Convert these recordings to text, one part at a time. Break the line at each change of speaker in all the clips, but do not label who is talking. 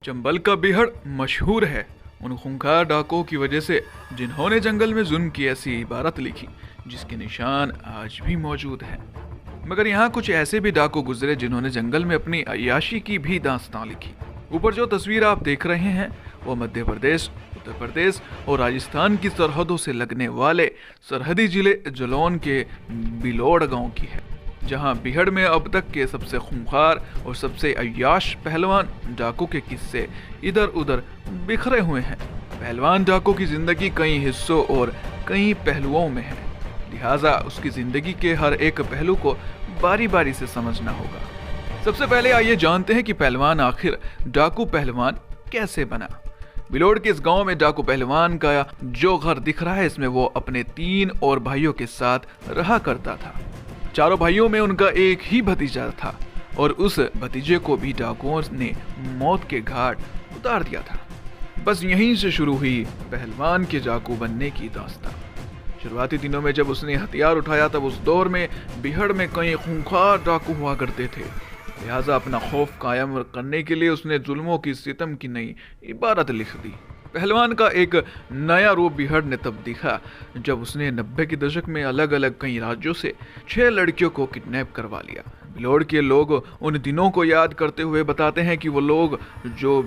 चंबल का बीहड़ मशहूर है उन खूंखार डाकुओं की वजह से जिन्होंने जंगल में जुल्म की ऐसी इबारत लिखी जिसके निशान आज भी मौजूद हैं। मगर यहाँ कुछ ऐसे भी डाकू गुजरे जिन्होंने जंगल में अपनी अय्याशी की भी दास्तान लिखी। ऊपर जो तस्वीर आप देख रहे हैं वो मध्य प्रदेश, उत्तर प्रदेश और राजस्थान की सरहदों से लगने वाले सरहदी जिले जलौन के बिलोड़ गांव की है, जहां बीहड़ में अब तक के सबसे खूंखार और सबसे अय्याश पहलवान डाकू के किस्से इधर उधर बिखरे हुए हैं। पहलवान डाकू की जिंदगी कई हिस्सों और कई पहलुओं में है, लिहाजा उसकी जिंदगी के हर एक पहलू को बारी बारी से समझना होगा। सबसे पहले आइए जानते हैं कि पहलवान आखिर डाकू पहलवान कैसे बना। बिलोड़ के इस गांव में डाकू पहलवान का जो घर दिख रहा है, इसमें वो अपने 3 और भाइयों के साथ रहा करता था। चारों भाइयों में उनका एक ही भतीजा था और उस भतीजे को भी डाकुओं ने मौत के घाट उतार दिया था। बस यहीं से शुरू हुई पहलवान के डाकू बनने की दास्तान। शुरुआती दिनों में जब उसने हथियार उठाया तब उस दौर में बीहड़ में कई खूंखार डाकू हुआ करते थे, लिहाजा अपना खौफ कायम करने के लिए उसने जुल्मों की सितम की नई इबारत लिख दी। पहलवान का एक नया रूप बीहड़ ने तब दिखा जब उसने 90 के दशक में अलग अलग कई राज्यों से 6 लड़कियों को किडनैप करवा लिया। बिलोड़ के लोग उन दिनों को याद करते हुए बताते हैं कि वो लोग जो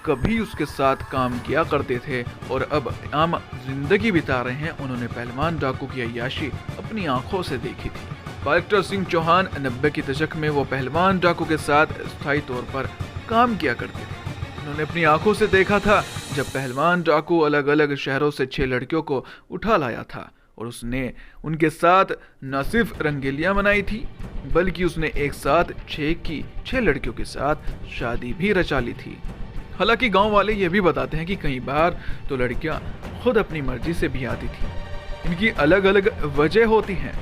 कभी उसके साथ काम किया करते थे और अब आम जिंदगी बिता रहे हैं, उन्होंने पहलवान डाकू की अय्याशी अपनी आंखों से देखी थी। कलेक्टर सिंह चौहान 90 के दशक में वो पहलवान डाकू के साथ स्थायी तौर पर काम किया करते थे। उन्होंने अपनी आंखों से देखा था जब पहलवान डाकू अलग अलग शहरों से 6 लड़कियों को उठा लाया था और उसने उनके साथ न सिर्फ रंगेलियां मनाई थी बल्कि उसने एक साथ 6 लड़कियों के साथ शादी भी रचा ली थी। हालांकि गांव वाले ये भी बताते हैं कि कई बार तो लड़कियां खुद अपनी मर्जी से भी आती थी। इनकी अलग अलग वजह होती हैं।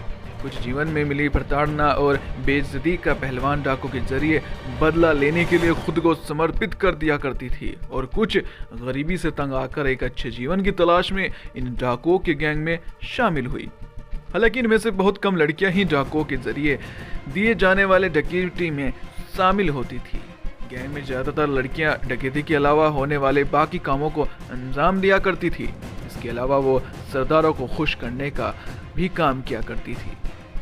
कुछ जीवन में मिली प्रताड़ना और बेइज्जती का पहलवान डाकू के जरिए बदला लेने के लिए खुद को समर्पित कर दिया करती थी और कुछ गरीबी से तंग आकर एक अच्छे जीवन की तलाश में इन डाकुओं के गैंग में शामिल हुई। हालांकि इनमें से बहुत कम लड़कियां ही डाकुओं के जरिए दिए जाने वाले डकैती में शामिल होती थी। गैंग में ज्यादातर लड़कियां डकैती के अलावा होने वाले बाकी कामों को अंजाम दिया करती थी। इसके अलावा वो सरदारों को खुश करने का भी काम किया करती थी।